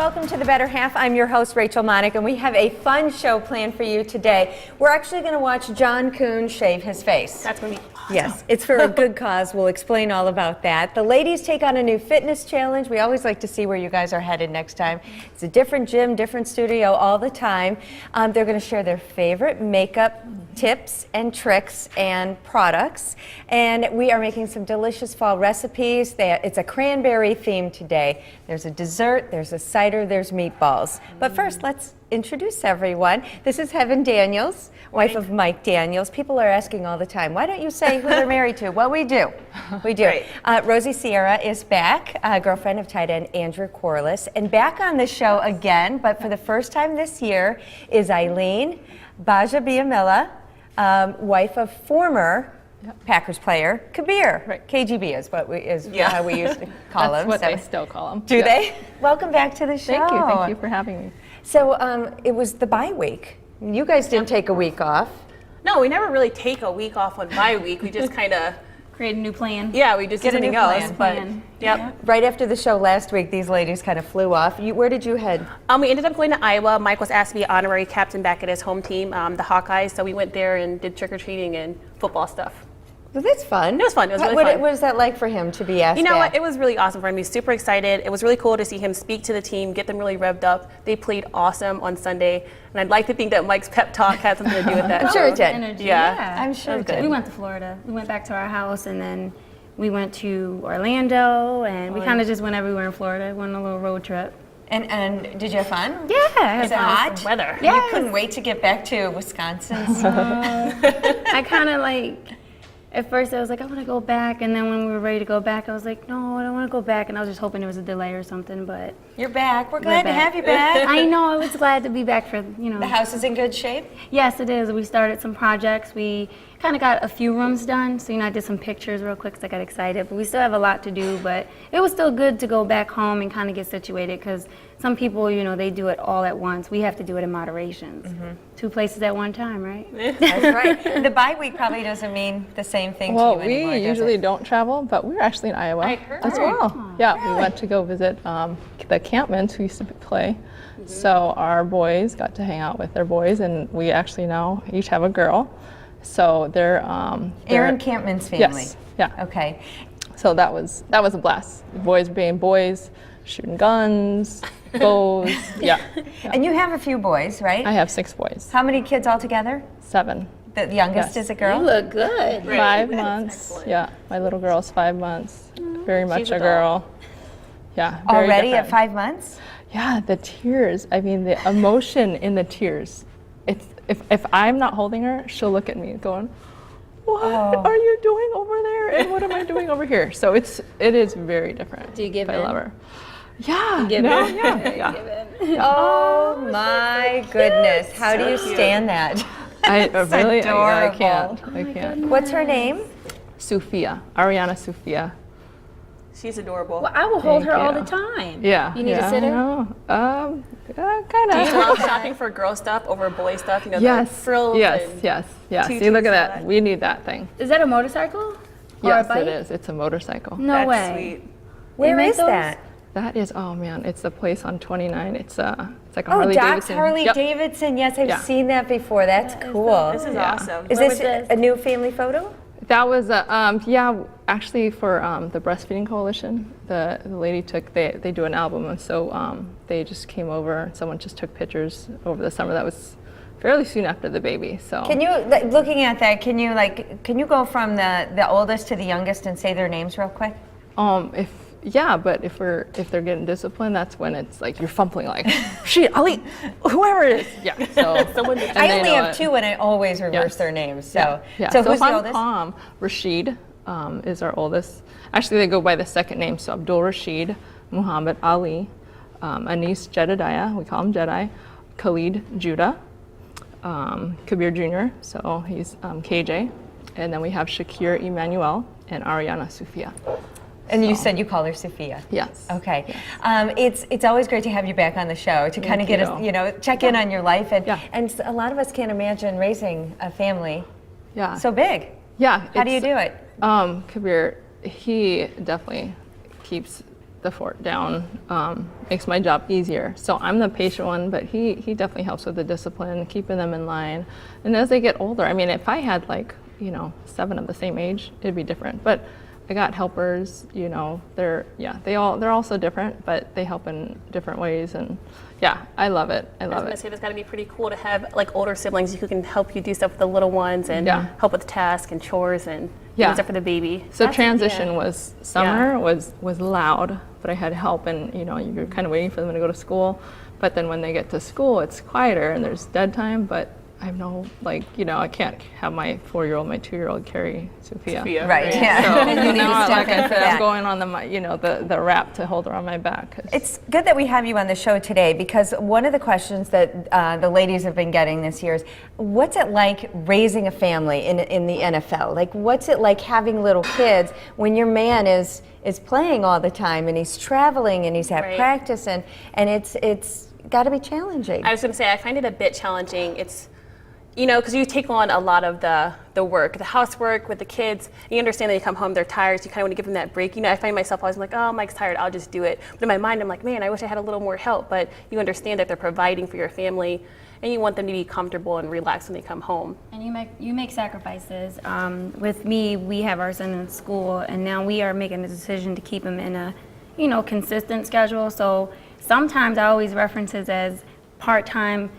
welcome to The Better Half. I'm your host, Rachel Monick, and we have a fun show planned for you today. We're actually going to watch John Kuhn shave his face. That's going to be awesome. Yes, it's for a good cause. We'll explain all about that. The ladies take on a new fitness challenge. We always like to see where you guys are headed next time. It's a different gym, different studio all the time. They're going to share their favorite makeup tips and tricks and products. And we are making some delicious fall recipes. It's a cranberry theme today. There's a dessert, there's a cider, there's meatballs. But first, let's introduce everyone. This is Heaven Daniels, wife of Mike Daniels. People are asking all the time, why don't you say who they're married to? Well, we do. We do. Right. Rosie Sierra is back, girlfriend of tight end Andrew Corliss. And back on the show again, but for the first time this year, is Eileen Baja-Biamila, wife of former Packers player Kabir. Right. KGB is what how we used to call him. That's what they still call him. Do they? Welcome back to the show. Thank you for having me. So it was the bye week. You guys didn't take a week off. No, we never really take a week off on bye week. We just kind of create a new plan. Yeah, we just Get do a new something else. plan. But yep. Right after the show last week, these ladies kind of flew off. Where did you head? We ended up going to Iowa. Mike was asked to be honorary captain back at his home team, the Hawkeyes. So we went there and did trick-or-treating and football stuff. Well, that's fun. It was fun. It was really what, fun. What was that like for him to be asked You know back? what? It was really awesome for him. He was super excited. It was really cool to see him speak to the team, get them really revved up. They played awesome on Sunday. And I'd like to think that Mike's pep talk had something to do with that. I'm sure it did. Energy. Yeah. I'm sure it did. We went to Florida. We went back to our house, and then we went to Orlando, and we kind of just went everywhere in Florida. Went on a little road trip. And did you have fun? Yeah. Is it hot? Weather. Yeah. You couldn't wait to get back to Wisconsin. I kind of like, at first I was like, I want to go back, and then when we were ready to go back, I was like, no, I don't want to go back, and I was just hoping there was a delay or something, but. You're back. We're glad to have you back. I know, I was glad to be back for, The house is in good shape? Yes, it is. We started some projects. We kind of got a few rooms done, so I did some pictures real quick because I got excited, but we still have a lot to do, but it was still good to go back home and kind of get situated because some people, they do it all at once. We have to do it in moderations. Mm-hmm. 2 places at one time, right? That's right. The bye week probably doesn't mean the same thing to you anymore, We usually don't travel, but we were actually in Iowa I heard. as well. Oh, Yeah, really? we went to go visit the Campmans who used to play. Mm-hmm. So our boys got to hang out with their boys, and we actually now each have a girl. So they're Aaron Campman's family. Yes. Yeah. Okay. So that was a blast. The boys being boys, shooting guns, bows. Yeah. And you have a few boys, right? I have 6 boys. How many kids altogether? 7. The youngest Yes. is a girl? You look good. 5 months. Yeah, my little girl's 5 months. Very much She's a a girl. Yeah. Very Already different. at 5 months? Yeah, the tears. I mean, the emotion in the tears. It's if I'm not holding her, she'll look at me going, "What are you doing over there? And what am I doing over here?" So it is very different. Do you give I in? love her. Yeah. Give no, in? Yeah. Yeah. Oh my goodness. How do you stand that? I really. I adorable. can't. I can't. What's her name? Sophia. Ariana Sophia. She's adorable. Well, I will hold Thank her all you. the time. Yeah. You need yeah, a sitter? Kind Do you of. love shopping for girl stuff over boy stuff? The Yes. frills Yes. and Yes. Yes. tutus See, look at and all that. that. We need that thing. Is that a motorcycle? Or Yes, a bike? it is. It's a motorcycle. No That's way. sweet. Where make is those? that? That is, oh man, it's the place on 29. It's like a Oh, Harley Doc's Davidson. Harley Yep. Davidson. Yes, I've Yeah. seen that before. That's cool. This is Yeah. awesome. Is Where this was this? a new family photo? That was, yeah, actually for the Breastfeeding Coalition, the lady they do an album, and so they just came over, someone just took pictures over the summer. That was fairly soon after the baby, so. Can you, looking at that, can you go from the oldest to the youngest and say their names real quick? But if they're getting disciplined, that's when it's like you're fumbling like, shit, I'll eat whoever it is. Yeah. So I only have 2 and I always reverse Yes. their names. So, Yeah. so So who's if the I'm oldest? calm, Rashid is our oldest. Actually, they go by the second name. So Abdul Rashid, Muhammad Ali, Anis Jedediah, we call him Jedi, Khalid Judah, Kabir Jr., so he's KJ. And then we have Shakir Emmanuel and Ariana Sophia. And you said you call her Sophia. Yes. Okay. It's always great to have you back on the show to kind of get us, check in on your life. And, Yeah. and a lot of us can't imagine raising a family Yeah. so big. Yeah. How do you do it? Kabir, he definitely keeps the fort down, makes my job easier. So I'm the patient one, but he definitely helps with the discipline, keeping them in line. And as they get older, I mean, if I had like, 7 of the same age, it'd be different. But I got helpers, they're all so different, but they help in different ways. And yeah, I love it. I I was love gonna it. say, that's gotta be pretty cool to have like older siblings who can help you do stuff with the little ones and Yeah. help with tasks and chores and Yeah. do stuff for the baby. So That's- transition yeah. was summer was loud, but I had help, and you're kind of waiting for them to go to school. But then when they get to school, it's quieter and there's dead time. But I have no I can't have my 4-year-old, my 2-year-old carry Sophia. Sophia. Right, Right. yeah. So And you need to now, step like in I for said, that. I'm going on the wrap to hold her on my back. 'Cause It's good that we have you on the show today, because one of the questions that the ladies have been getting this year is, what's it like raising a family in the NFL? Like, what's it like having little kids when your man is playing all the time and he's traveling and he's at Right. practice, and it's got to be challenging. I was going to say, I find it a bit challenging. It's, because you take on a lot of the work, the housework with the kids. And you understand that you come home, they're tired, so you kind of want to give them that break. I find myself always like, oh, Mike's tired, I'll just do it. But in my mind, I'm like, man, I wish I had a little more help. But you understand that they're providing for your family, and you want them to be comfortable and relaxed when they come home. And you make sacrifices. With me, we have our son in school, and now we are making a decision to keep him in a, consistent schedule. So sometimes I always reference it as part-time.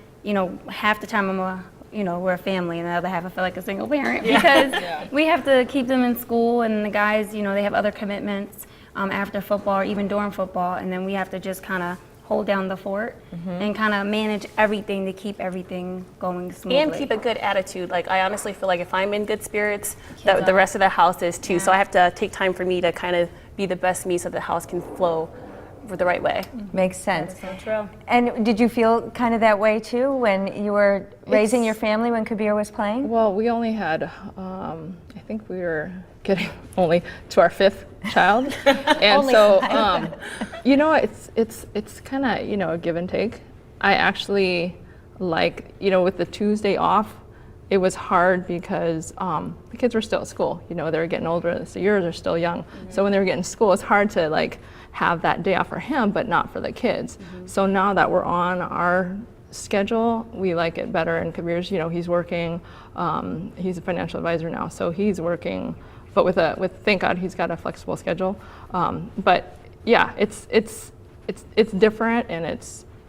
Half the time we're a family, and the other half I feel like a single parent because we have to keep them in school, and the guys, they have other commitments after football or even during football, and then we have to just kind of hold down the fort and kind of manage everything to keep everything going smoothly. And keep a good attitude. Like, I honestly feel like if I'm in good spirits, Kids the are. rest of the house is too. So Yeah. I have to take time for me to kind of be the best me so the house can flow for the right way. Makes sense. So true. And did you feel kind of that way too when you were raising your family when Kabir was playing? Well, we only had, I think we were getting only to our 5th child, and Only so, 5. it's kind of a give and take. I actually like, with the Tuesday off, it was hard because the kids were still at school. They were getting older. So yours are still young. So when they were getting to school, it's hard to have that day off for him, but not for the kids. So now that we're on our schedule, we like it better. And Kabir's, he's working. He's a financial advisor now, so he's working. But with thank God he's got a flexible schedule. But yeah, it's different, and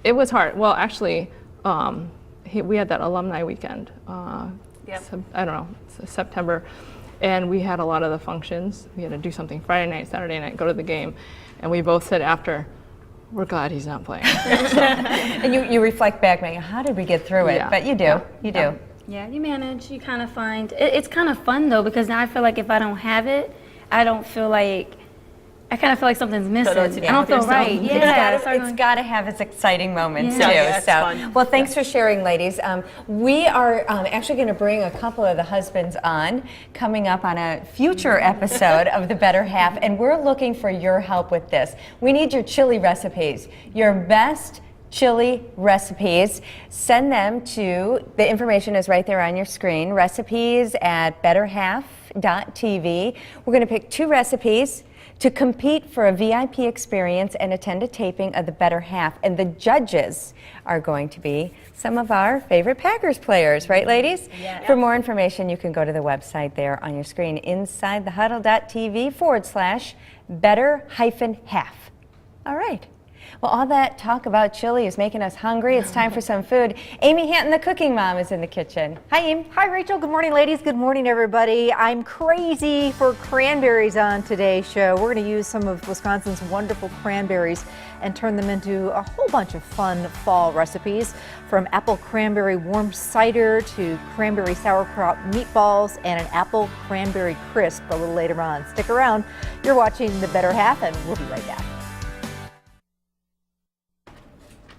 it was hard. Well, actually, we had that alumni weekend. Yep. I don't know, September, and we had a lot of the functions. We had to do something Friday night, Saturday night, go to the game, and we both said after, we're glad he's not playing. And you reflect back, like, how did we get through it? Yeah. But you do, Yeah. you do. Yeah, you manage. You kind of find it's kind of fun though, because now I feel like if I don't have it, I don't feel like I kind of feel like something's missing. know what to do I don't with feel yourself. right. Yeah, It's got to have its exciting moments Yeah. too. Yeah, it's so, fun. well, thanks for sharing, ladies. We are actually going to bring a couple of the husbands on coming up on a future episode of The Better Half, and we're looking for your help with this. We need your chili recipes, your best chili recipes. Send them to, the information is right there on your screen, recipes@betterhalf.tv. We're going to pick 2 recipes to compete for a VIP experience and attend a taping of The Better Half. And the judges are going to be some of our favorite Packers players, right, ladies? Yes. For more information, you can go to the website there on your screen, insidethehuddle.tv/better-half. All right. Well, all that talk about chili is making us hungry. It's time for some food. Amy Hanton, the cooking mom, is in the kitchen. Hi, Amy. Hi, Rachel. Good morning, ladies. Good morning, everybody. I'm crazy for cranberries on today's show. We're going to use some of Wisconsin's wonderful cranberries and turn them into a whole bunch of fun fall recipes, from apple cranberry warm cider to cranberry sauerkraut meatballs and an apple cranberry crisp a little later on. Stick around. You're watching The Better Half, and we'll be right back.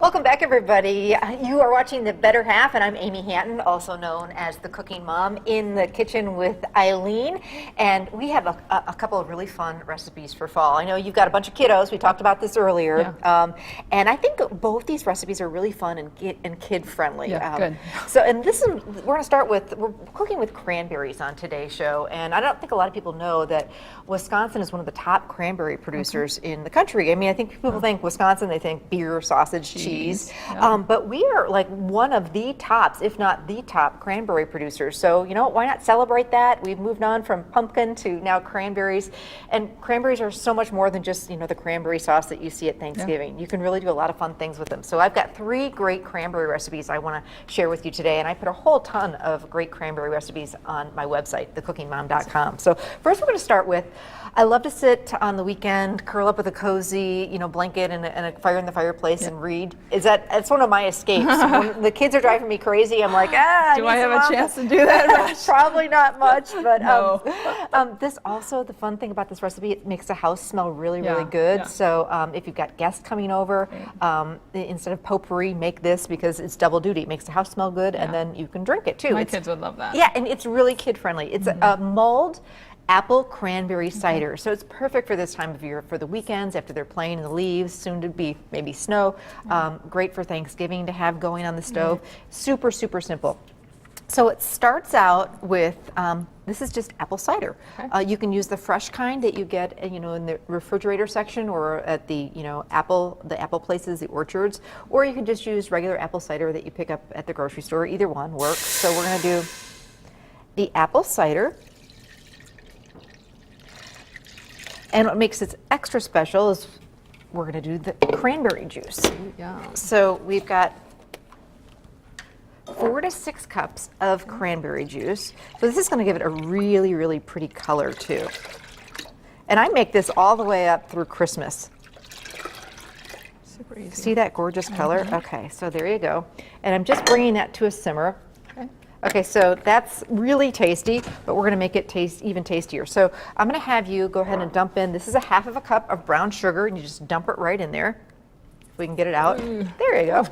Welcome back, everybody. You are watching The Better Half, and I'm Amy Hatton, also known as the Cooking Mom, in the kitchen with Eileen. And we have a couple of really fun recipes for fall. I know you've got a bunch of kiddos. We talked about this earlier. And I think both these recipes are really fun and kid-friendly. Yeah, good. So, and this is, we're going to start with, we're cooking with cranberries on today's show. And I don't think a lot of people know that Wisconsin is one of the top cranberry producers in the country. I mean, I think people think Wisconsin, they think beer, sausage, cheese. Yeah. But we are like one of the tops, if not the top, cranberry producers. So, you know, why not celebrate that? We've moved on from pumpkin to now cranberries. And cranberries are so much more than just, you know, the cranberry sauce that you see at Thanksgiving. You can really do a lot of fun things with them. So I've got 3 great cranberry recipes I want to share with you today. And I put a whole ton of great cranberry recipes on my website, thecookingmom.com. So first we're going to start with, I love to sit on the weekend, curl up with a cozy, you know, blanket and a fire in the fireplace and read. It's one of my escapes. When the kids are driving me crazy, I'm like, Do I have a chance to do that much? Probably not much, but No. this also, the fun thing about this recipe, it makes the house smell really, Yeah, really good. yeah. So if you've got guests coming over, instead of potpourri, make this because it's double duty. It makes the house smell good, and then you can drink it too. My It's- kids would love that. yeah, and it's really kid friendly. It's a mulled apple cranberry cider. So it's perfect for this time of year, for the weekends after they're playing in the leaves, soon to be maybe snow. Great for Thanksgiving to have going on the stove. Super, super simple. So it starts out with, this is just apple cider. You can use the fresh kind that you get, you know, in the refrigerator section or at the, you know, the apple places, the orchards, or you can just use regular apple cider that you pick up at the grocery store. Either one works. So we're going to do the apple cider. And what makes it extra special is we're going to do the cranberry juice. Yeah. So we've got 4 to 6 cups of cranberry juice. So this is going to give it a really, really pretty color too. And I make this all the way up through Christmas. Super easy. See that gorgeous color? Okay, so there you go. And I'm just bringing that to a simmer. Okay, so that's really tasty, but we're going to make it taste even tastier. So I'm going to have you go ahead and dump in, this is a half of a cup of brown sugar, and you just dump it right in there. If we can get it out. There you go.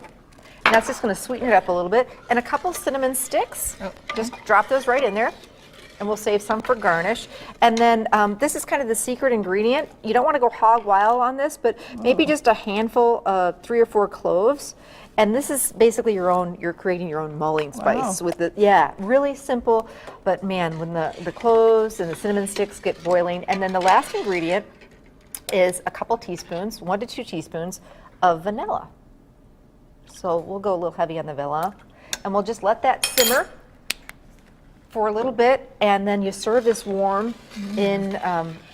And that's just going to sweeten it up a little bit. And a couple cinnamon sticks. Just drop those right in there. And we'll save some for garnish. And then this is kind of the secret ingredient. You don't want to go hog wild on this, but maybe just a handful of 3 or 4 cloves. And this is basically you're creating your own mulling spice with the, really simple, but man, when the cloves and the cinnamon sticks get boiling. And then the last ingredient is a couple teaspoons, 1 to 2 teaspoons of vanilla. So we'll go a little heavy on the vanilla, and we'll just let that simmer for a little bit, and then you serve this warm in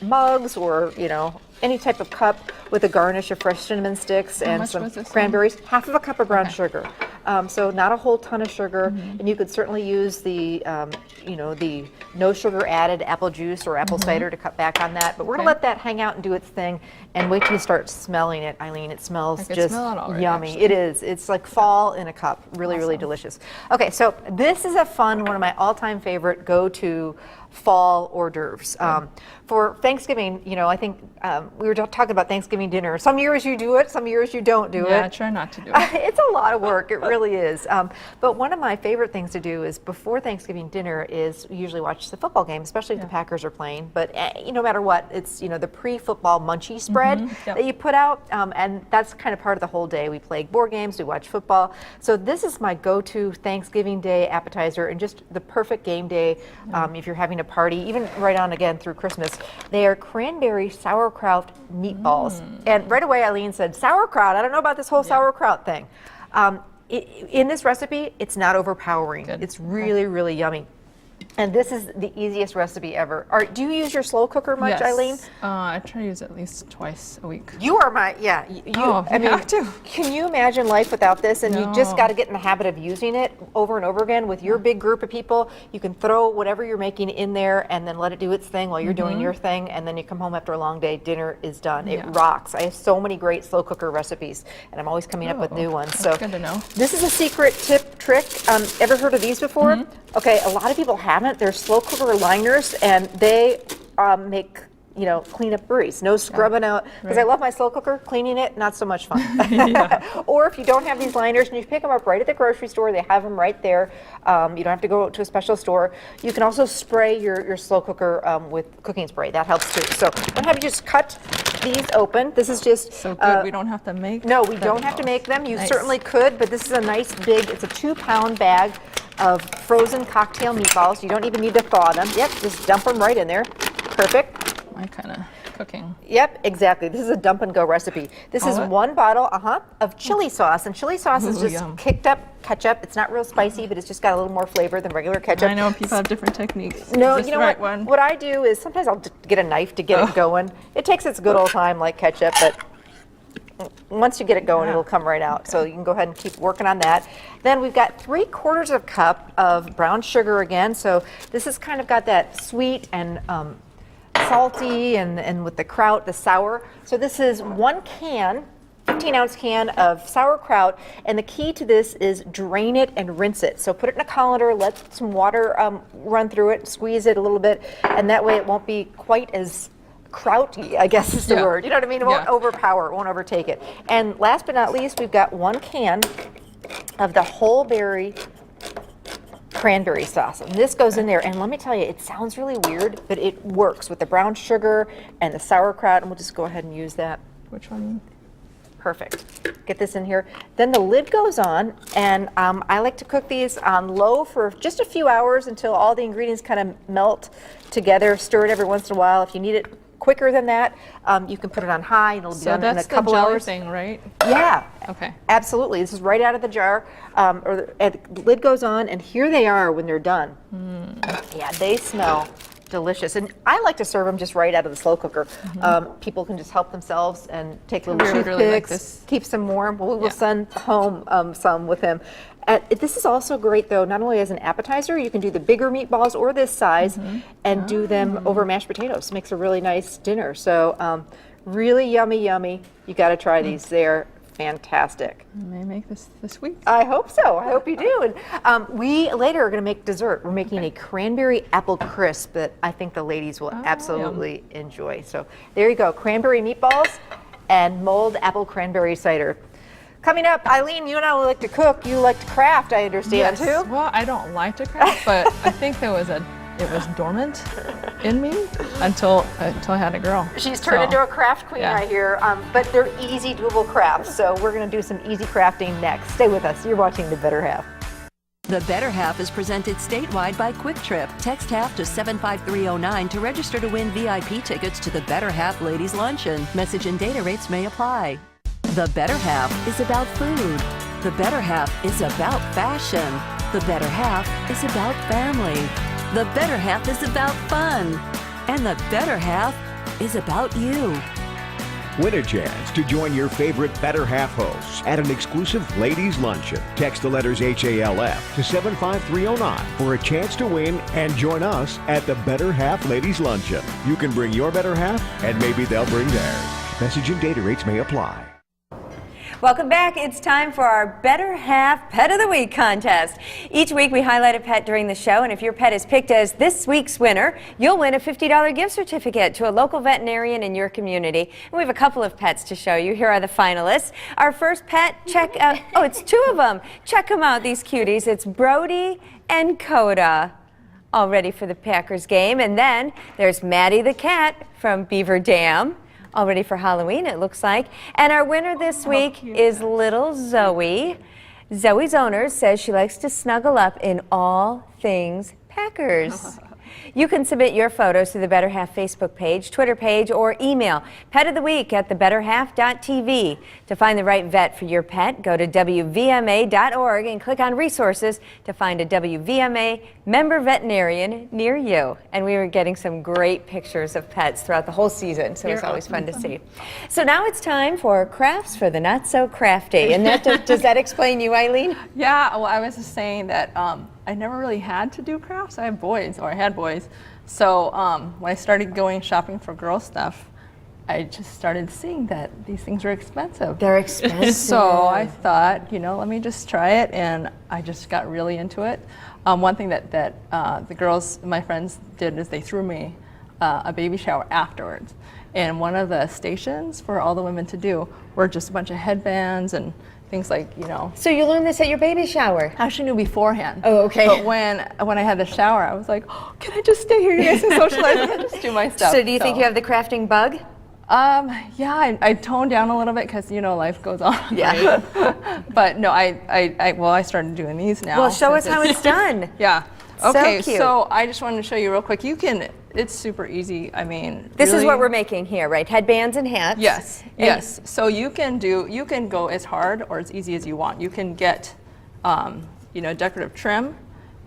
mugs or, you know, any type of cup with a garnish of fresh cinnamon sticks and much some was this one? cranberries. Half of a cup of brown sugar. So not a whole ton of sugar, and you could certainly use the, you know, the no sugar added apple juice or apple cider to cut back on that. But we're gonna let that hang out and do its thing, and wait till you start smelling it, Eileen. It smells I can just smell it already, yummy. actually. It is. It's like fall in a cup. Really, really delicious. Okay, so this is a fun, one of my all-time favorite go-to fall hors d'oeuvres. For Thanksgiving, you know, I think we were talking about Thanksgiving dinner. Some years you do it, some years you don't do Yeah, I it. try not to do it. It's a lot of work, it really is. But one of my favorite things to do is before Thanksgiving dinner is usually watch the football game, especially if the Packers are playing. But no matter what, it's, you know, the pre-football munchie spread that you put out, and that's kind of part of the whole day. We play board games, we watch football. So this is my go-to Thanksgiving Day appetizer, and just the perfect game day if you're having a party, even right on again through Christmas. They are cranberry sauerkraut meatballs. And right away Eileen said, sauerkraut, I don't know about this whole sauerkraut thing. In this recipe, it's not overpowering. Good. It's really, really yummy. And this is the easiest recipe ever. Do you use your slow cooker much, Yes. Eileen? I try to use it at least twice a week. You are my, you, Oh, I you mean, have to. can you imagine life without this? And you just No. got to get in the habit of using it over and over again with your big group of people. You can throw whatever you're making in there and then let it do its thing while you're doing your thing. And then you come home after a long day, dinner is done. It Yeah. rocks. I have so many great slow cooker recipes, and I'm always coming up with new ones. That's So good to know. this is a secret trick. Ever heard of these before? Okay, a lot of people haven't. They're slow cooker liners, and they make cleanup berries. No scrubbing out, because I love my slow cooker. Cleaning it, not so much fun. Or if you don't have these liners and you pick them up right at the grocery store, they have them right there. You don't have to go to a special store. You can also spray your slow cooker with cooking spray. That helps too. So I'm going to have you just cut these open. This is just So good, we don't have to make no, we them don't have to all. make them. You Nice. certainly could, but this is a nice big, it's a 2-pound bag of frozen cocktail meatballs. You don't even need to thaw them. Yep, just dump them right in there. Perfect. My kind of cooking. Yep, exactly. This is a dump and go recipe. This is it? 1 bottle, of chili sauce. And chili sauce is Ooh, just yum. kicked up ketchup. It's not real spicy, but it's just got a little more flavor than regular ketchup. I know people have different techniques. No, Is this you know the right what? one? What I do is sometimes I'll get a knife to get it going. It takes its good old time like ketchup, but once you get it going, it'll come right out. So you can go ahead and keep working on that. Then we've got 3/4 cup of brown sugar again. So this has kind of got that sweet and salty and with the kraut, the sour. So this is 1 can, 15-ounce can of sauerkraut, and the key to this is drain it and rinse it. So put it in a colander, let some water run through it, squeeze it a little bit, and that way it won't be quite as krauty, I guess is the Yeah. word. You know what I mean? It won't Yeah. overpower, it won't overtake it. And last but not least, we've got 1 can of the whole berry cranberry sauce. And this goes in there, and let me tell you, it sounds really weird, but it works with the brown sugar and the sauerkraut, and we'll just go ahead and use that. Which one? Perfect. Get this in here. Then the lid goes on, and I like to cook these on low for just a few hours until all the ingredients kind of melt together. Stir it every once in a while. If you need it quicker than that, you can put it on high, and it'll be So done in a that's the couple jelly hours. thing, right? Yeah. Okay. Absolutely. This is right out of the jar. The lid goes on, and here they are when they're done. Yeah, they smell delicious. And I like to serve them just right out of the slow cooker. People can just help themselves and take little We would toothpicks, really like this. keeps them warm. Well, we will Yeah. send home some with him. This is also great, though, not only as an appetizer, you can do the bigger meatballs or this size and do them over mashed potatoes. Makes a really nice dinner. So really yummy, yummy. You got to try these. They're fantastic. I may make this week. I hope so. I hope you do. And we later are going to make dessert. We're making a cranberry apple crisp that I think the ladies will absolutely enjoy. So there you go, cranberry meatballs and mulled apple cranberry cider. Coming up, Eileen, you and I like to cook. You like to craft, I understand, too. Well, I don't like to craft, but I think it was dormant in me until I had a girl. She's turned So, into a craft queen, yeah. I hear. But they're easy, doable crafts. So we're going to do some easy crafting next. Stay with us. You're watching The Better Half. The Better Half is presented statewide by Quick Trip. Text HALF to 75309 to register to win VIP tickets to the Better Half Ladies Luncheon. Message and data rates may apply. The Better Half is about food. The Better Half is about fashion. The Better Half is about family. The Better Half is about fun. And the Better Half is about you. Win a chance to join your favorite Better Half hosts at an exclusive ladies' luncheon. Text the letters HALF to 75309 for a chance to win and join us at the Better Half Ladies Luncheon. You can bring your better half, and maybe they'll bring theirs. Message and data rates may apply. Welcome back. It's time for our Better Half Pet of the Week contest. Each week we highlight a pet during the show, and if your pet is picked as this week's winner, you'll win a $50 gift certificate to a local veterinarian in your community. And we have a couple of pets to show you. Here are the finalists. Our first pet, check out, oh, it's 2 of them. Check them out, these cuties. It's Brody and Coda, all ready for the Packers game. And then there's Maddie the cat from Beaver Dam, all ready for Halloween, it looks like. And our winner this week is little Zoe. Zoe's owner says she likes to snuggle up in all things Packers. You can submit your photos to the Better Half Facebook page, Twitter page, or email petoftheweek@thebetterhalf.tv. To find the right vet for your pet, go to WVMA.org and click on resources to find a WVMA member veterinarian near you. And we were getting some great pictures of pets throughout the whole season, so it's always fun to see. So now it's time for crafts for the not so crafty. And that does that explain you, Eileen? Yeah, well, I was just saying that I never really had to do crafts. I have boys, or I had boys. So when I started going shopping for girl stuff, I just started seeing that these things are expensive. They're expensive. So I thought, let me just try it, and I just got really into it. One thing that the girls, my friends, did is they threw me a baby shower afterwards. And one of the stations for all the women to do were just a bunch of headbands and things like, So you learned this at your baby shower? I actually knew beforehand. Oh, okay. But when I had the shower, I was like, oh, can I just stay here? You guys can socialize. I can just do my stuff. So do you think you have the crafting bug? Yeah, I toned down a little bit because life goes on. Yeah. But no, I started doing these now. Well, show us since how it's done. Yeah. So Okay, cute. so I just wanted to show you real quick. It's super easy. I mean, This is really- what we're making here, right? Headbands and hats. Yes, And- yes. So you can go as hard or as easy as you want. You can get, decorative trim,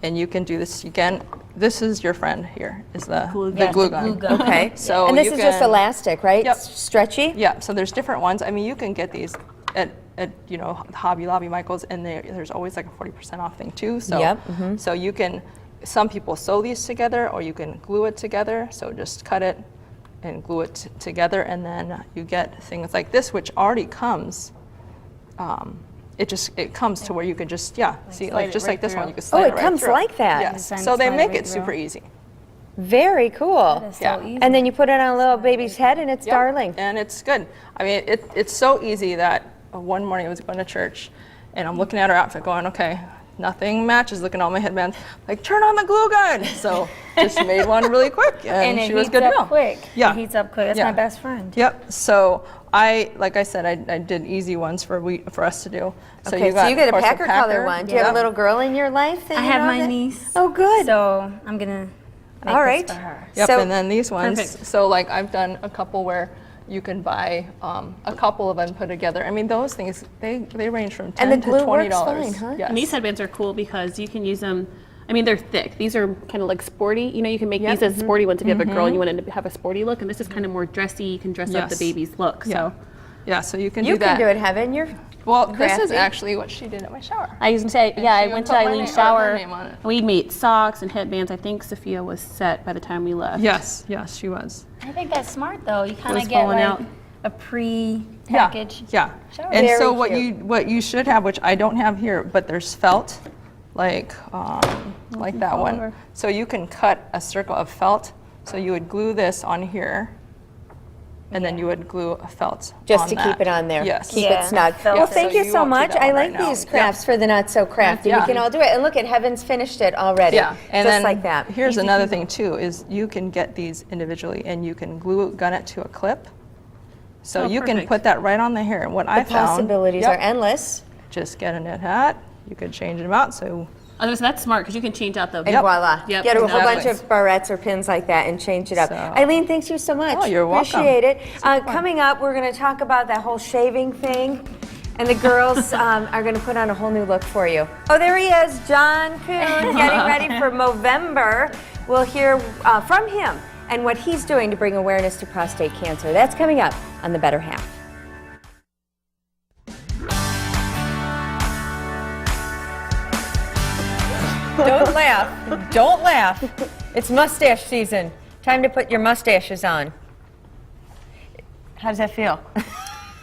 and you can do this again. This is your friend here, is the glue gun. Okay. So and this you is just can- elastic, right? Yep. Stretchy? Yeah, so there's different ones. I mean, you can get these at Hobby Lobby, Michael's, and there's always like a 40% off thing too. So, Yep, so you can, some people sew these together, or you can glue it together. So just cut it and glue it together, and then you get things like this, which already comes. It comes to where you can just see, like just like this one, you can slide Oh, it it right comes through. like that? Yes. Design So they slide make right it through. super easy. Very cool. That is so Yeah. easy. And then you put it on a little baby's head and it's Yep, darling. And it's good. I mean, it's so easy that one morning I was going to church, and I'm looking at her outfit going, okay, nothing matches, looking at all my headbands, like, turn on the glue gun. So just made one really quick, and it she was heats good to up go. quick. Yeah. It heats up quick. That's Yeah. my best friend. Yep. So like I said, I did easy ones for us to do. So Okay, you got, so you get of a course, Packer color one. Do you have a Yep. little girl in your life that I you have know my that- niece. Oh, good. So I'm gonna make All this right. for her. Yep, So- and then these ones. Perfect. So like I've done a couple where you can buy a couple of them put together. I mean, those things they range from $10 And the glue to $20. works fine, huh? Yes. And these headbands are cool because you can use them. I mean, they're thick. These are kind of like sporty. You can make these as sporty ones if you have a girl and you want to have a sporty look. And this is kind of more dressy. You can dress up the Yes. baby's look. Yeah. So Yeah, so you can You do that. can do it, Heaven. You're Well, this is crafty. actually what she did at my shower. I was gonna say, yeah, I she went put to my Eileen's name- or her shower. name on it. We made socks and headbands. I think Sophia was set by the time we left. Yes, she was. I think that's smart though. You kind Was of get falling like out. a pre-package. Yeah. And Very so cute. what you should have, which I don't have here, but there's felt, like that one. over. So you can cut a circle of felt. So you would glue this on here, and then you would glue a felt just on to that. keep it on there. Yes. Keep Yeah. it snug. Felt Well, it. thank So you you so won't see much. that I one like right now. these Yep. crafts for the not so crafty. Yeah. We can all do it. And look at Heaven's finished it already. Yeah, and just then like that. here's another thing too, is you can get these individually and you can glue gun it to a clip. So Oh, you can perfect. put that right on the hair. And what I The found, possibilities yep, are endless. just get a knit hat. You could change them out. So So that's smart because you can change out the. And voila. Yep, Get a whole bunch exactly. of barrettes or pins like that and change it up. So- Eileen, thanks you so much. Oh, you're welcome. Appreciate it. Coming up, we're going to talk about that whole shaving thing. And the girls are going to put on a whole new look for you. Oh, there he is, John Kuhn, getting ready for Movember. We'll hear from him and what he's doing to bring awareness to prostate cancer. That's coming up on The Better Half. Don't laugh. Don't laugh. It's mustache season. Time to put your mustaches on. How does that feel?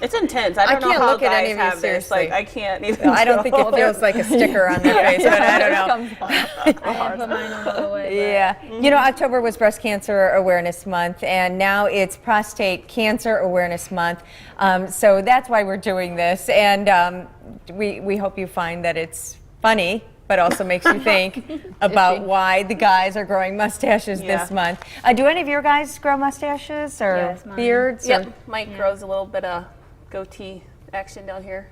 It's intense. I don't know can't how look at guys any of you have this. Like seriously. I can't even. I don't think it feels like a sticker on their face, but I don't know. I have put mine on all the way. Yeah. You know, October was Breast Cancer Awareness Month, and now it's Prostate Cancer Awareness Month. So that's why we're doing this, and we hope you find that it's funny, but also makes you think about why the guys are growing mustaches this Yeah. month. Do any of your guys grow mustaches or Yes, mine. beards? or- Yep. Mike grows a little bit of goatee action down here.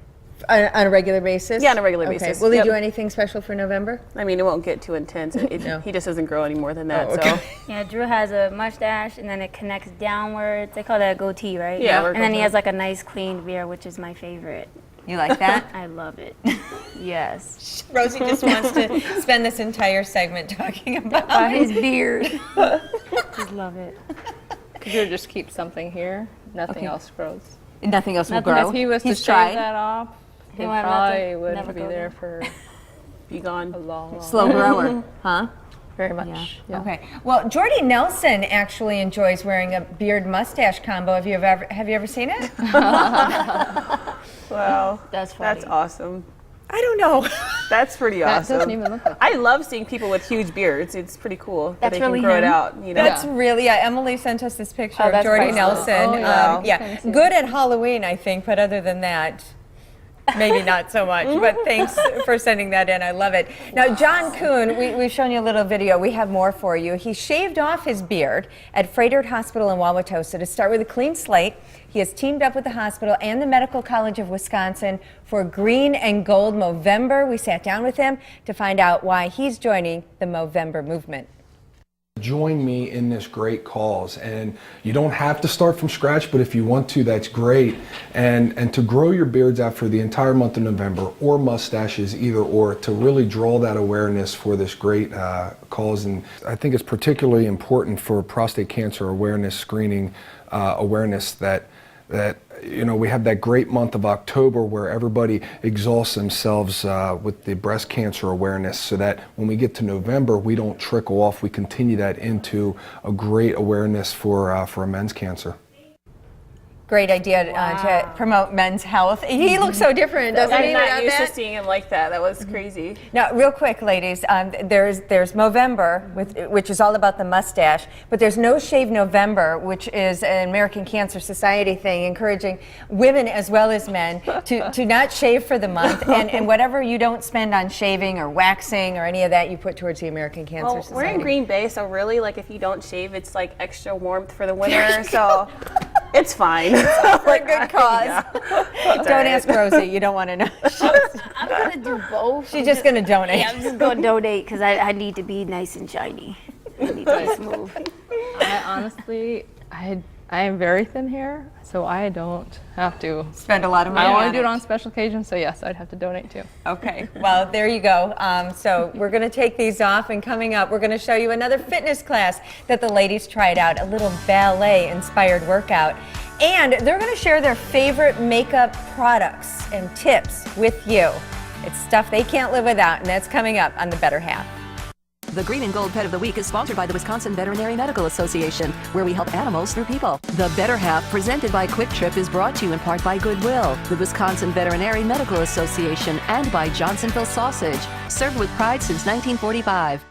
On a regular basis? Yeah, on a regular Okay. basis. Will he Yep. do anything special for November? I mean, it won't get too intense. No. He just doesn't grow any more than that. Oh, okay. So Yeah, Drew has a mustache and then it connects downwards. They call that a goatee, right? Yeah, we're And then he goatee. has like a nice clean beard, which is my favorite. You like that? I love it. Yes. Rosie just wants to spend this entire segment talking about His beard. Just love it. could you just keep something here? Nothing Okay. else grows. Nothing else will Nothing grow. If he was to He's shave tried. that off, He it won't have probably nothing, would never be go there there. for be gone. a long, long Slow grower, huh? very much. Yeah. Okay. Well, Jordy Nelson actually enjoys wearing a beard mustache combo. Have you ever seen it? Wow, That's funny. that's awesome. I don't know. That's pretty That awesome. doesn't even look like I love seeing people with huge beards. It's pretty cool that That's they can really grow it him? out. You know? That's really, yeah, Emily sent us this picture of that's Jordy priceless. Nelson. Oh, yeah. Yeah, good at Halloween, I think, but other than that, maybe not so much. But thanks for sending that in. I love it. Now, John Kuhn, we've shown you a little video. We have more for you. He shaved off his beard at Froedtert Hospital in Wauwatosa to start with a clean slate. He has teamed up with the hospital and the Medical College of Wisconsin for Green and Gold Movember. We sat down with him to find out why he's joining the Movember movement. Join me in this great cause, and you don't have to start from scratch, but if you want to, that's great. And to grow your beards out for the entire month of November, or mustaches, either or, to really draw that awareness for this great cause. And I think it's particularly important for prostate cancer awareness, screening awareness, that we have that great month of October where everybody exhausts themselves with the breast cancer awareness, so that when we get to November, we don't trickle off. We continue that into a great awareness for men's cancer. Great idea to promote men's health. He looks so different, doesn't he? I'm not without used to that? seeing him like that. That was crazy. Now, real quick, ladies, there's Movember, which is all about the mustache, but there's No Shave November, which is an American Cancer Society thing, encouraging women as well as men to not shave for the month, and whatever you don't spend on shaving or waxing or any of that, you put towards the American Cancer Well, Society. we're in Green Bay, so really, like, if you don't shave, it's like extra warmth for the winter, so it's fine. For a good cause. Don't ask Rosie, you don't want to know. I'm gonna do both. She's just going to donate. Yeah, I'm just gonna donate because I need to be nice and shiny. I need to be smooth. I honestly, I am very thin hair, so I don't have to Spend a lot of money I only on do it it. on special occasions, so yes, I'd have to donate too. Okay, well, there you go. So we're going to take these off, and coming up, we're going to show you another fitness class that the ladies tried out, a little ballet-inspired workout. And they're going to share their favorite makeup products and tips with you. It's stuff they can't live without, and that's coming up on The Better Half. The Green and Gold Pet of the Week is sponsored by the Wisconsin Veterinary Medical Association, where we help animals through people. The Better Half, presented by Quick Trip, is brought to you in part by Goodwill, the Wisconsin Veterinary Medical Association, and by Johnsonville Sausage, served with pride since 1945.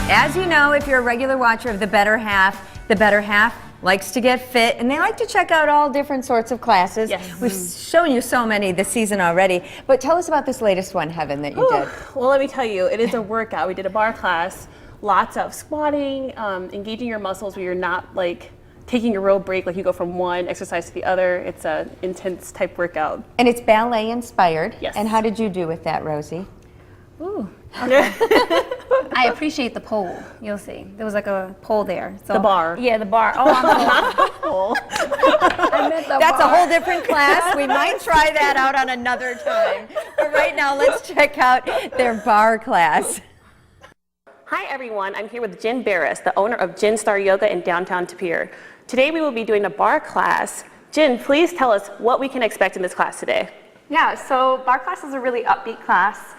As you know, if you're a regular watcher of The Better Half likes to get fit, and they like to check out all different sorts of classes. Yes. We've shown you so many this season already, but tell us about this latest one, Heaven, that you did. Well, let me tell you, it is a workout. We did a bar class, lots of squatting, engaging your muscles where you're not like taking a real break, like you go from one exercise to the other. It's an intense type workout. And it's ballet inspired. Yes. And how did you do with that, Rosie? Ooh. Okay. I appreciate the pole. You'll see. There was like a pole there. So, The bar. Yeah, the bar. Oh, I meant the That's bar. a whole different class. We might try that out on another time. But right now, let's check out their bar class. Hi everyone, I'm here with Jen Barris, the owner of Jen Star Yoga in downtown Tapir. Today we will be doing a bar class. Jen, please tell us what we can expect in this class today. Yeah, so bar class is a really upbeat class.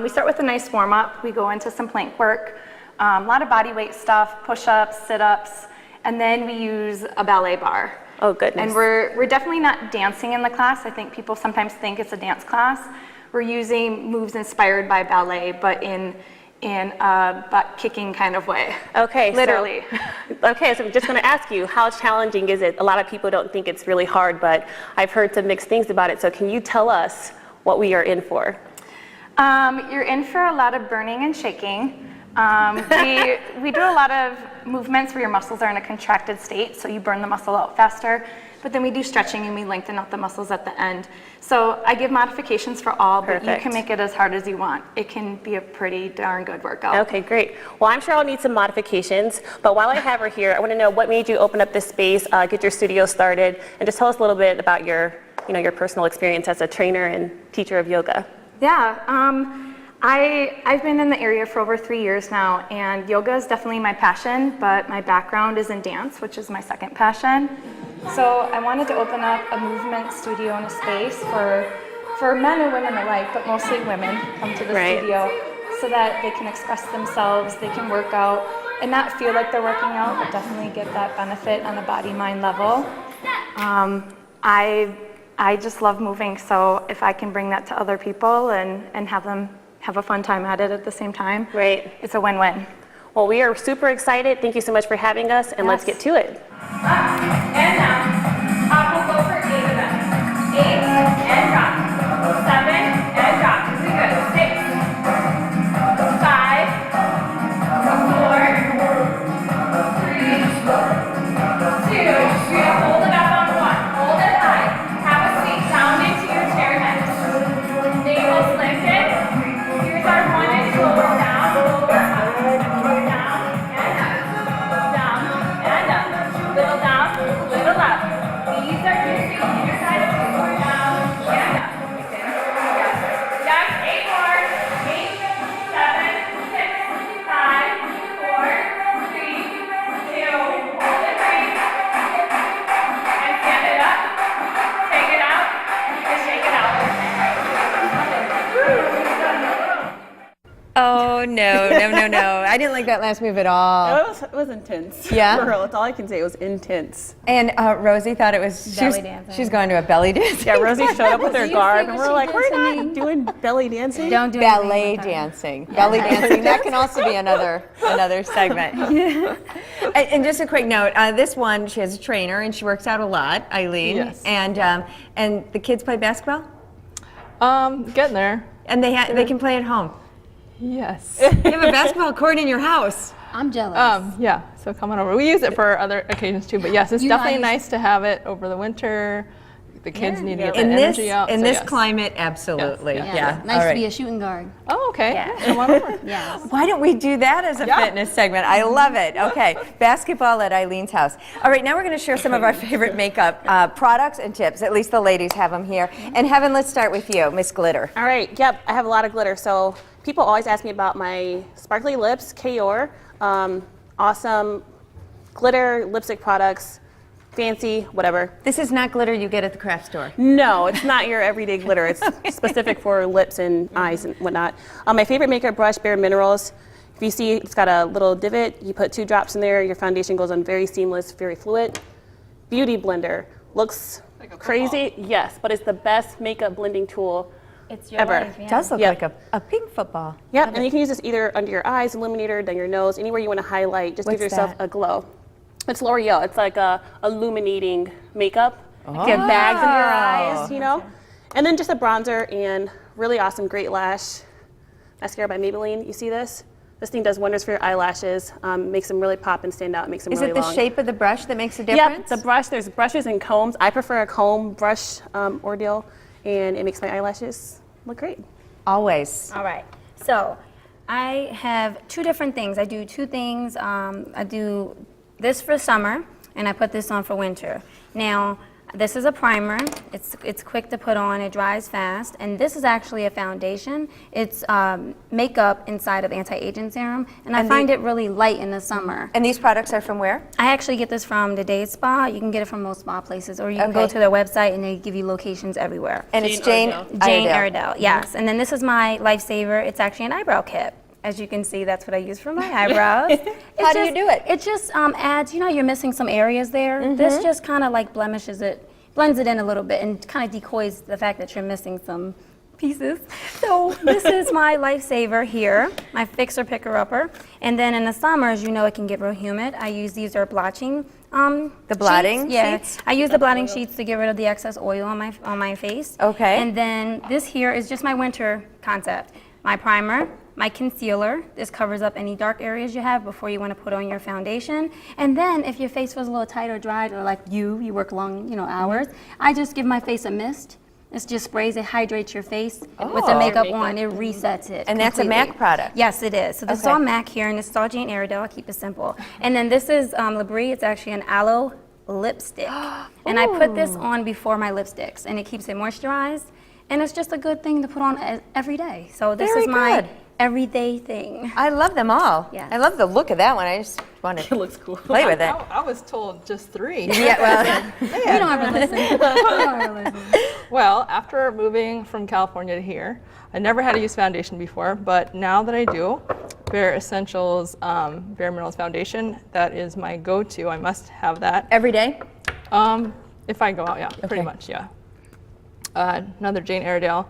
We start with a nice warm-up. We go into some plank work, a lot of body weight stuff, push-ups, sit-ups, and then we use a ballet bar. Oh goodness. And we're definitely not dancing in the class. I think people sometimes think it's a dance class. We're using moves inspired by ballet, but in a butt-kicking kind of way. Okay, Literally. So I'm just going to ask you, how challenging is it? A lot of people don't think it's really hard, but I've heard some mixed things about it. So can you tell us what we are in for? You're in for a lot of burning and shaking. We do a lot of movements where your muscles are in a contracted state, so you burn the muscle out faster. But then we do stretching and we lengthen out the muscles at the end. So I give modifications for all, but you Perfect. can make it as hard as you want. It can be a pretty darn good workout. Okay, great. Well, I'm sure I'll need some modifications, but while I have her here, I want to know what made you open up this space, get your studio started, and just tell us a little bit about your personal experience as a trainer and teacher of yoga. Yeah, I've been in the area for over 3 years now, and yoga is definitely my passion, but my background is in dance, which is my second passion. So I wanted to open up a movement studio and a space for men and women alike, but mostly women come to the studio so that they can express themselves, they can work out, and not feel like they're working out, but definitely get that benefit on a body-mind level. I just love moving, so if I can bring that to other people and have them have a fun time at it at the same time, Great. it's a win-win. Well, we are super excited. Thank you so much for having us, and let's get to it. And down. We'll go for 8 of them. 8 and drop. 7 and drop. Really good. 6, 5, 4, 3, 2. You're gonna hold it up on 1. Hold it high. Have a seat. Down into your chair head. Navel's lifted. Here's our 1 and 2. Down, over, up. Down and up. Down and up. Little down, little up. These are your feet. Your side of two. Down and up. Yes. Yes. 8 more. 8, 7, 6, 5, 4, 3, 2. Hold it, breathe. And stand it up. Take it out. And shake it out. Oh, no. I didn't like that last move at all. It was intense. Yeah? For real, that's all I can say. It was intense. And Rosie thought it was, Belly dancing. she's going to a belly dance. Yeah, Rosie showed up with her you garb, see and what we're she like, did we're to not me? doing belly dancing. Don't do Ballet anything with her. dancing. Belly dancing. That can also be another segment. And just a quick note, this one, she has a trainer and she works out a lot, Eileen. Yes. And the kids play basketball? Getting there. And they can play at home. Yes. You have a basketball court in your house. I'm jealous. Yeah, so come on over. We use it for other occasions too, but yes, it's definitely nice to have it over the winter. The kids need to get that energy out. In so this yes. climate, absolutely. Yes, Yeah. Nice All to right. be a shooting guard. Oh, okay. Yeah. Come on over. Yes. Why don't we do that as a fitness segment? I love it. Okay, basketball at Eileen's house. All right, now we're going to share some of our favorite makeup products and tips. At least the ladies have them here. And Heaven, let's start with you, Miss Glitter. All right, yep, I have a lot of glitter. So people always ask me about my sparkly lips, Kayor. Awesome glitter lipstick products, fancy, whatever. This is not glitter you get at the craft store. No, it's not your everyday glitter. It's specific for lips and eyes and whatnot. My favorite makeup brush, Bare Minerals. If you see, it's got a little divot. You put 2 drops in there. Your foundation goes on very seamless, very fluid. Beauty Blender. Looks crazy, yes, but it's the best makeup blending tool It's your ever. life, yeah. It does look Yep. like a pink football. Yep, and you can use this either under your eyes, illuminator, down your nose, anywhere you want to highlight. Just give What's yourself that? a glow. It's L'Oreal. It's like a illuminating makeup. Like you have bags under your eyes, you know? And then just a bronzer and really awesome Great Lash mascara by Maybelline. You see this? This thing does wonders for your eyelashes. Makes them really pop and stand out. Makes them Is really it the long. shape of the brush that makes a Yep, difference? the brush. There's brushes and combs. I prefer a comb brush ordeal, and it makes my eyelashes look great. Always. All right. So I have 2 different things. I do 2 things. I do this for summer, and I put this on for winter. Now, this is a primer. It's quick to put on. It dries fast. And this is actually a foundation. It's makeup inside of anti-aging serum, and I find it really light in the summer. And these products are from where? I actually get this from the Day Spa. You can get it from most spa places, or you can go Okay. to their website and they give you locations everywhere. And it's Jane Jane Iredale. Iredale, yes. And then this is my lifesaver. It's actually an eyebrow kit. As you can see, that's what I use for my eyebrows. How do you do it? It just adds, you're missing some areas there. This just kind of like blemishes it, blends it in a little bit, and kind of decoys the fact that you're missing some pieces. So this is my lifesaver here, my fixer picker upper. And then in the summers, it can get real humid. I use these are blotching The blotting sheets. Yeah, sheets? I use the blotting sheets to get rid of the excess oil on my face. Okay. And then this here is just my winter concept. My primer, my concealer. This covers up any dark areas you have before you want to put on your foundation. And then if your face feels a little tight or dried, or like you work long, hours, I just give my face a mist. It just sprays, it hydrates your face with the makeup on. It resets it. And that's a completely. MAC product? Yes, it is. So this is all MAC here, and this is all Jane Iredale. I keep it simple. And then this is Labrie. It's actually an aloe lipstick. And I put this on before my lipsticks, and it keeps it moisturized. And it's just a good thing to put on every day. So this Very is my good. everyday thing. I love them all. Yes. I love the look of that one. I just want to looks cool. play with it. I was told just 3. Yeah, well, We don't ever listen. We don't ever listen. Well, after moving from California to here, I never had to use foundation before, but now that I do, Bare Essentials Bare Minerals Foundation, that is my go-to. I must have that. every day? If I go out, yeah, Okay. pretty much, yeah. Another Jane Airedale.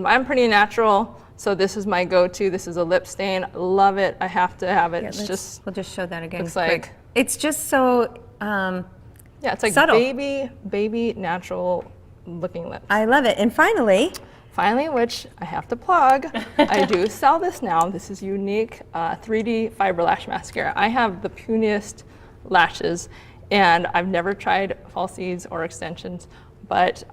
I'm pretty natural, so this is my go-to. This is a lip stain. Love it. I have to have it. Yeah, we'll just show that again. It's quick. like- it's just so. Yeah, it's like subtle. baby natural looking lips. I love it. And finally, Which I have to plug, I do sell this now. This is unique 3D fiber lash mascara. I have the puniest lashes, and I've never tried falsies or extensions, but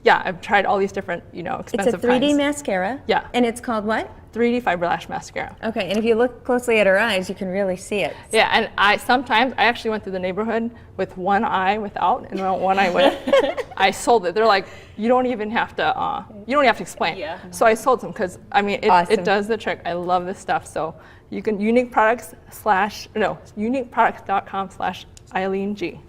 yeah, I've tried all these different, it's expensive a 3D kinds. mascara. Yeah. And it's called what? 3D fiber lash mascara. Okay. And if you look closely at her eyes, you can really see it. Yeah, and I actually went through the neighborhood with one eye without and one eye with. I sold it. They're like, you don't even have to explain. Yeah. So I sold them because it Awesome. does the trick. I love this stuff. So you can uniqueproducts.com/Eileen G.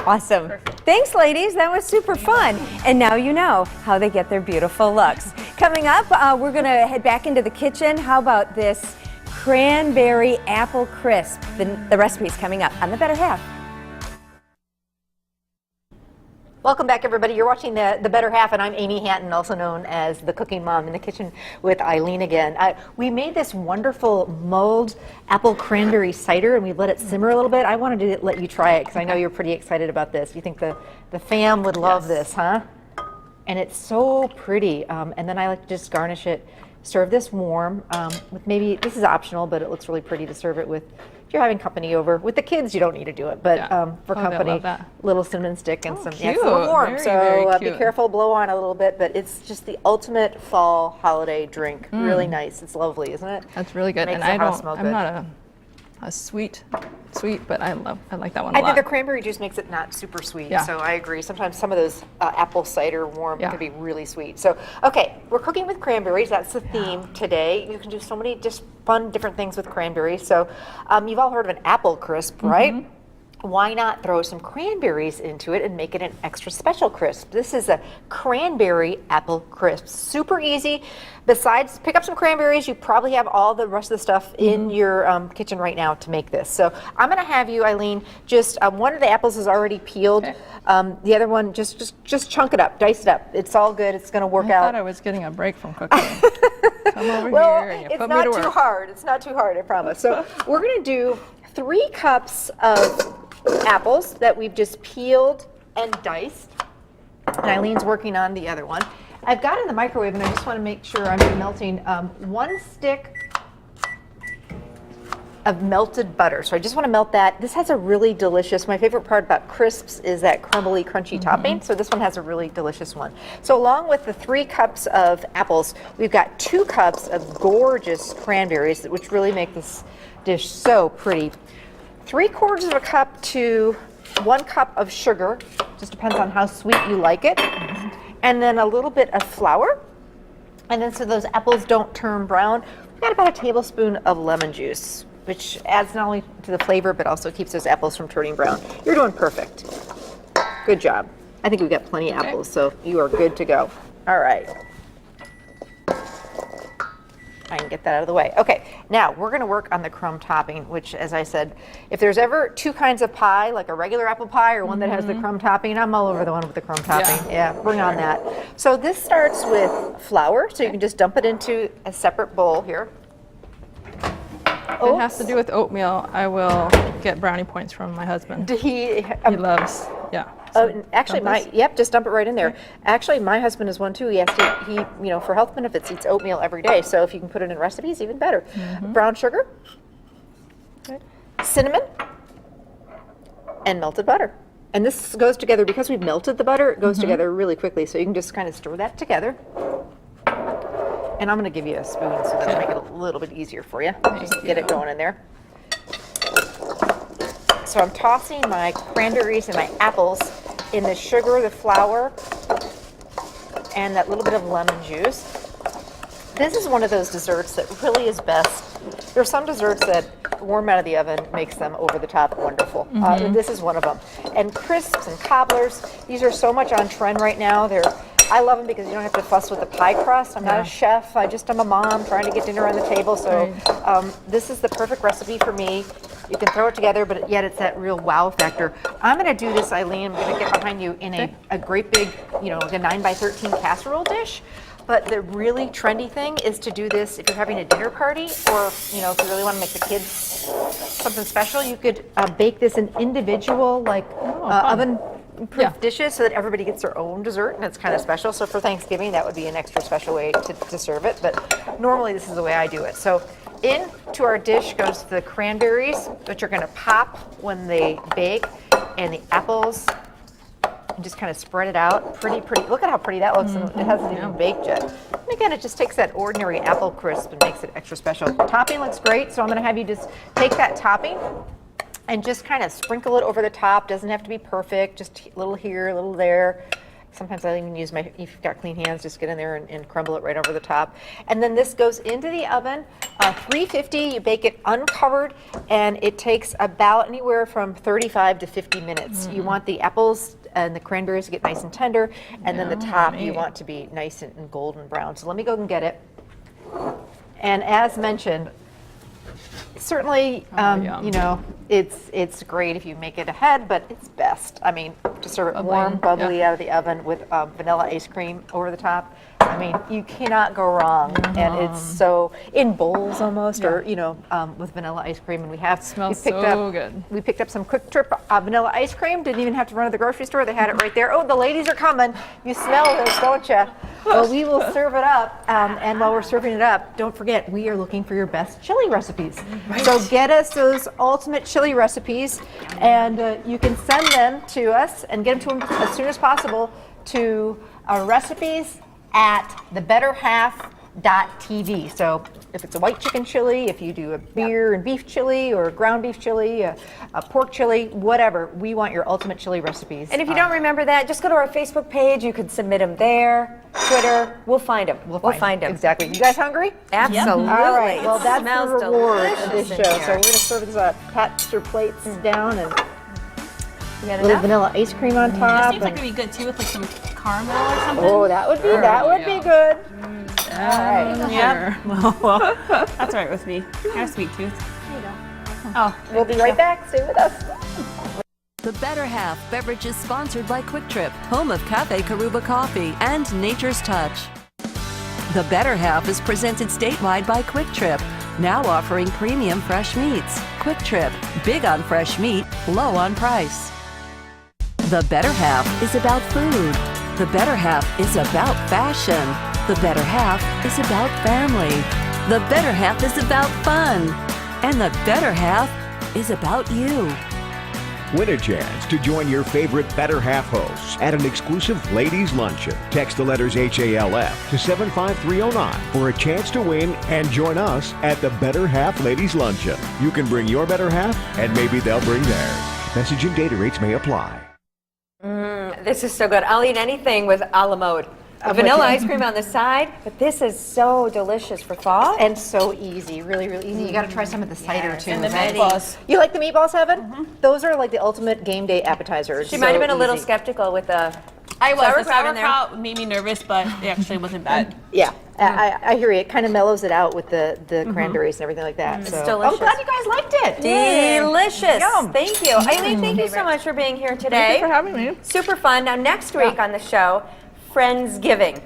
Awesome. Thanks, ladies. That was super fun. And now you know how they get their beautiful looks. Coming up, we're going to head back into the kitchen. How about this cranberry apple crisp? The recipe's coming up on The Better Half. Welcome back, everybody. You're watching the Better Half, and I'm Amy Hanton, also known as the Cooking Mom, in the kitchen with Eileen again. We made this wonderful mulled apple cranberry cider, and we let it simmer a little bit. I wanted to let you try it because I know you're pretty excited about this. You think the fam would love this, huh? And it's so pretty. And then I like to just garnish it. Serve this warm with maybe, this is optional, but it looks really pretty to serve it with. If you're having company over. With the kids, you don't need to do it, but Yeah. for They'll company, love that. little cinnamon stick and some, cute. it's a little warm. Very, So very be cute. careful, blow on a little bit, but it's just the ultimate fall holiday drink. Really nice. It's lovely, isn't it? That's really good. Makes And the house smell I'm good. not a sweet, but I like that one a I lot. think the cranberry juice makes it not super sweet, Yeah. so I agree. Sometimes some of those apple cider warm Yeah. can be really sweet. So, okay, we're cooking with cranberries. That's the theme today. You can do so many just fun different things with cranberries. So, you've all heard of an apple crisp, right? Why not throw some cranberries into it and make it an extra special crisp? This is a cranberry apple crisp. Super easy. Besides, pick up some cranberries. You probably have all the rest of the stuff in your kitchen right now to make this. So I'm going to have you, Eileen, just one of the apples is already peeled. Okay. The other one, just chunk it up, dice it up. It's all good. It's going to work I out. thought I was getting a break from cooking. Come over Well, here and you it's put me not to too work. hard. It's not too hard, I promise. So we're going to do 3 cups of apples that we've just peeled and diced. And Eileen's working on the other one. I've got it in the microwave, and I just want to make sure I'm melting 1 stick of melted butter. So I just want to melt that. This has a really delicious, my favorite part about crisps is that crumbly, crunchy topping. So this one has a really delicious one. So along with the 3 cups of apples, we've got 2 cups of gorgeous cranberries, which really make this dish so pretty. 3/4 of a cup to 1 cup of sugar, just depends on how sweet you like it. And then a little bit of flour. And then so those apples don't turn brown, we've got about a tablespoon of lemon juice, which adds not only to the flavor, but also keeps those apples from turning brown. You're doing perfect. Good job. I think we've got plenty of apples, so you are good to go. All right. I can get that out of the way. Okay, now we're gonna work on the crumb topping, which, as I said, if there's ever 2 kinds of pie, like a regular apple pie or one that has the crumb topping, I'm all over the one with the crumb topping. Yeah, bring on that. So this starts with flour, so you can just dump it into a separate bowl here. If it has to do with oatmeal, I will get brownie points from my husband. He He loves, yeah. So actually, dump this. yep, just dump it right in there. Actually, my husband is one too. He for health benefits, eats oatmeal every day. So if you can put it in recipes, even better. Brown sugar, cinnamon, and melted butter. And this goes together because we've melted the butter. It goes together really quickly. So you can just kind of stir that together. And I'm going to give you a spoon so that'll make it a little bit easier for you. Just get it going in there. So I'm tossing my cranberries and my apples in the sugar, the flour, and that little bit of lemon juice. This is one of those desserts that really is best. There are some desserts that warm out of the oven makes them over the top wonderful. This is one of them. And crisps and cobblers, these are so much on trend right now. I love them because you don't have to fuss with the pie crust. I'm not a chef. I'm a mom trying to get dinner on the table. So this is the perfect recipe for me. You can throw it together, but yet it's that real wow factor. I'm going to do this, Eileen. I'm going to get behind you in a great big, like a 9x13 casserole dish. But the really trendy thing is to do this if you're having a dinner party, or if you really want to make the kids something special. You could bake this in individual, oven-proof dishes, so that everybody gets their own dessert, and it's kind of special. So for Thanksgiving, that would be an extra special way to serve it. But normally, this is the way I do it. So into our dish goes the cranberries, which are going to pop when they bake, and the apples. And just kind of spread it out. Pretty. Look at how pretty that looks, and it hasn't even baked yet. And again, it just takes that ordinary apple crisp and makes it extra special. Topping looks great, so I'm going to have you just take that topping and just kind of sprinkle it over the top. Doesn't have to be perfect, just a little here, a little there. Sometimes I even use if you've got clean hands, just get in there and crumble it right over the top. And then this goes into the oven, 350, you bake it uncovered, and it takes about anywhere from 35 to 50 minutes. You want the apples and the cranberries to get nice and tender, and then the top you want to be nice and golden brown. So let me go and get it. And as mentioned, certainly, it's great if you make it ahead, but it's best, to serve it warm, bubbly out of the oven with vanilla ice cream over the top. You cannot go wrong, and it's so in bowls almost, or with vanilla ice cream. And we picked up some Quick Trip vanilla ice cream. Didn't even have to run to the grocery store; they had it right there. Oh, the ladies are coming! You smell this, don't you? Well, we will serve it up, and while we're serving it up, don't forget we are looking for your best chili recipes. Right. So get us those ultimate chili recipes, and you can send them to us and get them to them as soon as possible to recipes at thebetterhalf.tv. So if it's a white chicken chili, if you do a beer and beef chili, or a ground beef chili, a pork chili, whatever, we want your ultimate chili recipes. And if you don't remember that, just go to our Facebook page. You could submit them there. Twitter, we'll find them. We'll find them. Exactly. You guys hungry? Absolutely. All right. Well, that's smells the reward of delicious this in show. here. So we're going to serve this pat your plates down, and You got a little enough? vanilla ice cream on top. Seems like it'd be good too with like some caramel or something. Oh, that would be good. All right. Yeah. Well, that's all right with me. I have a sweet tooth. There you go. Oh, We'll be right back. Stay with us. The Better Half beverage is sponsored by Quick Trip, home of Cafe Karuba Coffee and Nature's Touch. The Better Half is presented statewide by Quick Trip, now offering premium fresh meats. Quick Trip, big on fresh meat, low on price. The Better Half is about food. The Better Half is about fashion. The Better Half is about family. The Better Half is about fun. And the Better Half is about you. Win a chance to join your favorite Better Half hosts at an exclusive ladies' luncheon. Text the letters HALF to 75309 for a chance to win and join us at the Better Half Ladies' Luncheon. You can bring your better half, and maybe they'll bring theirs. Message and data rates may apply. This is so good. I'll eat anything with a la mode. Vanilla ice cream on the side, but this is so delicious for fall. And so easy, really, really easy. You got to try some of the cider too. and the meatballs. You like the meatballs, Heaven? Those are like the ultimate game day appetizers. She might have been a little skeptical with the I was. The sauerkraut in there. sauerkraut made me nervous, but it actually wasn't bad. Yeah, I hear you. It kind of mellows it out with the cranberries and everything like that. So delicious. I'm glad you guys liked it. Delicious. Yum. Thank you. Eileen, thank you so much for being here today. Thank you for having me. Super fun. Now, next week on the show, Friendsgiving.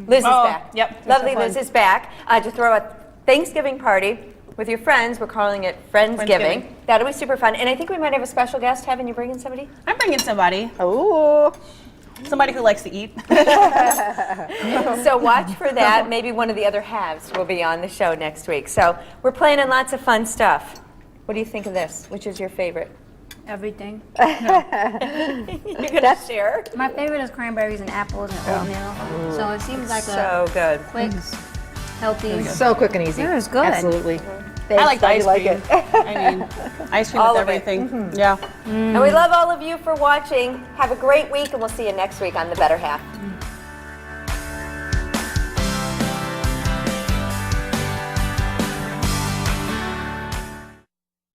Liz is back. Yep. Lovely Liz is back to throw a Thanksgiving party with your friends. We're calling it Friendsgiving. That'll be super fun. And I think we might have a special guest. Haven't you bringing somebody? I'm bringing somebody. Oh. Somebody who likes to eat. So watch for that. Maybe one of the other halves will be on the show next week. So we're planning lots of fun stuff. What do you think of this? Which is your favorite? Everything. You're gonna share? My favorite is cranberries and apples and oatmeal. So it seems like So good. quick, healthy. So quick and easy. It was good. Absolutely. I like the ice Glad you cream. I mean, ice cream All with of it. everything. Yeah. And we love all of you for watching. Have a great week, and we'll see you next week on The Better Half.